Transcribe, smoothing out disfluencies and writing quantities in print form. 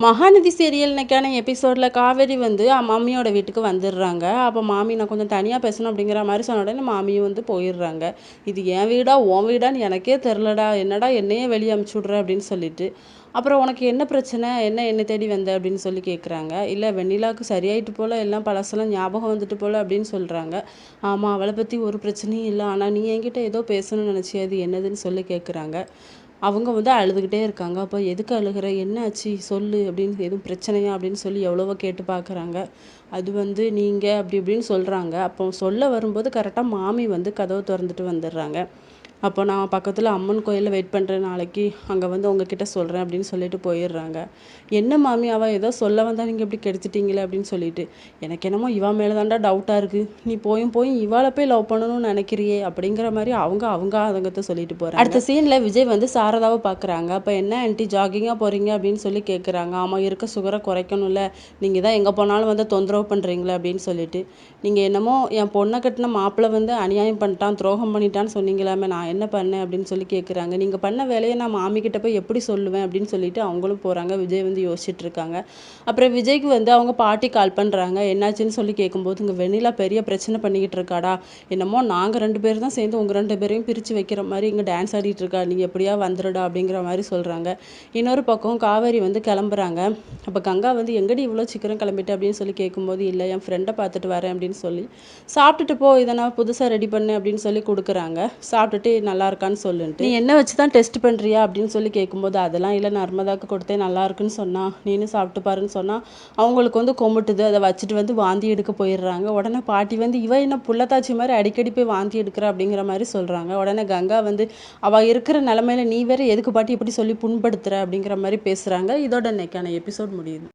Mahanadi serial இன்னைக்கான எபிசோடில் காவேரி வந்து மம்மியோட வீட்டுக்கு வந்துடுறாங்க. அப்போ மாமி நான் கொஞ்சம் தனியாக பேசணும் அப்படிங்கிற மாதிரி சொன்ன உடனே மாமியும் வந்து போயிடுறாங்க. இது என் வீடா உன் வீடான்னு எனக்கே தெரிலடா, என்னடா என்னையே வெளியே அமுச்சு விட்ற அப்படின்னு சொல்லிட்டு, அப்புறம் உனக்கு என்ன பிரச்சனை, என்ன தேடி வந்த அப்படின்னு சொல்லி கேட்குறாங்க. இல்லை வெண்ணிலாவுக்கு சரியாயிட்டு போல், எல்லாம் பழசெல்லாம் ஞாபகம் வந்துட்டு போல் அப்படின்னு சொல்கிறாங்க. ஆமாம், அவளை பற்றி ஒரு பிரச்சனையும் இல்லை, ஆனால் நீ என்கிட்ட ஏதோ பேசணும்னு நினச்சி அது என்னதுன்னு சொல்லி கேட்குறாங்க. அவங்க வந்து அழுதுகிட்டே இருக்காங்க. அப்போ எதுக்கு அழுகிற, என்ன ஆச்சு சொல்லு அப்படின்னு, எதுவும் பிரச்சனையா அப்படின்னு சொல்லி எவ்வளவோ கேட்டு பார்க்குறாங்க. அது வந்து நீங்கள் அப்படி இப்படின்னு சொல்கிறாங்க. அப்போ சொல்ல வரும்போது கரெக்டாக மாமி வந்து கதவை திறந்துட்டு வந்துடுறாங்க. அப்போ நான் பக்கத்தில் அம்மன் கோயிலில் வெயிட் பண்ணுறேன், நாளைக்கு அங்கே வந்து உங்ககிட்ட சொல்கிறேன் அப்படின்னு சொல்லிட்டு போயிடுறாங்க. என்ன மாமி அவள் ஏதோ சொல்ல வந்தால் நீங்கள் இப்படி கெடுத்துட்டீங்களே அப்படின்னு சொல்லிட்டு, எனக்கு என்னமோ இவன் மேலே தாண்டா டவுட்டாக இருக்குது, நீ போய் இவாளை போய் லவ் பண்ணணும்னு நினைக்கிறியே அப்படிங்கிற மாதிரி அவங்க அதங்கத்தை சொல்லிட்டு போகிறாங்க. அடுத்த சீனில் விஜய் வந்து சாரதாவை பார்க்குறாங்க. அப்போ என்ன ஆன்ட்டி ஜாகிங்காக போகிறீங்க அப்படின்னு சொல்லி கேட்குறாங்க. ஆமாம், இருக்க சுகரை குறைக்கணும்ல, நீங்கள் தான் எங்கே போனாலும் வந்து தொந்தரவு பண்ணுறீங்களே அப்படின்னு சொல்லிட்டு, நீங்கள் என்னமோ என் பொண்ணை கட்டின மாப்பிள்ளை வந்து அநியாயம் பண்ணிட்டான், துரோகம் பண்ணிட்டான்னு சொன்னீங்களாமே, நான் என்ன பண்ணேன் அப்படின்னு சொல்லி கேட்குறாங்க. நீங்கள் பண்ண வேலையை நான் மாமிக்கிட்ட போய் எப்படி சொல்லுவேன் அப்படின்னு சொல்லிட்டு அவங்களும் போகிறாங்க. விஜய் வந்து யோசிச்சுட்டு இருக்காங்க. அப்புறம் விஜய்க்கு வந்து அவங்க பாட்டி கால் பண்ணுறாங்க. என்னாச்சுன்னு சொல்லி கேட்கும்போது, இங்கே வெண்ணிலா பெரிய பிரச்சனை பண்ணிக்கிட்டு இருக்காடா, என்னமோ நாங்கள் 2 பேர் தான் சேர்ந்து உங்கள் 2 பேரையும் பிரித்து வைக்கிற மாதிரி இங்கே டான்ஸ் ஆடிட்டு இருக்கா, நீங்கள் எப்படியா வந்துடுடா அப்படிங்கிற மாதிரி சொல்கிறாங்க. இன்னொரு பக்கம் காவேரி வந்து கிளம்புறாங்க. அப்போ கங்கா வந்து எங்கடி இவ்வளோ சீக்கிரம் கிளம்பிட்டு அப்படின்னு சொல்லி கேட்கும்போது, இல்லை என் ஃப்ரெண்டை பார்த்துட்டு வரேன் அப்படின்னு சொல்லி, சாப்பிட்டுட்டு போ, இதை நான் புதுசாக ரெடி பண்ணேன் அப்படின்னு சொல்லி கொடுக்குறாங்க. சாப்பிட்டுட்டு நல்லா இருக்கான்னு சொல்லுன்ட்டு, நீ என்ன வச்சு தான் டெஸ்ட் பண்ணுறியா அப்படின்னு சொல்லி கேட்கும்போது, அதெல்லாம் இல்லை நர்மதாக்கு கொடுத்தேன் நல்லா இருக்குன்னு சொன்னா, நீனும் சாப்பிட்டு பாருன்னு சொன்னால் அவங்களுக்கு வந்து கொம்பிட்டுது, அதை வச்சுட்டு வந்து வாந்தி எடுக்க போயிடுறாங்க. உடனே பாட்டி வந்து இவ என்ன புள்ளத்தாச்சி மாதிரி அடிக்கடி போய் வாந்தி எடுக்கிற அப்படிங்கிற மாதிரி சொல்கிறாங்க. உடனே கங்கா வந்து அவள் இருக்கிற நிலமையில நீ வேற எதுக்கு பாட்டி இப்படி சொல்லி புண்படுத்துற அப்படிங்கிற மாதிரி பேசுகிறாங்க. இதோட இன்னைக்கான எபிசோட் முடியுது.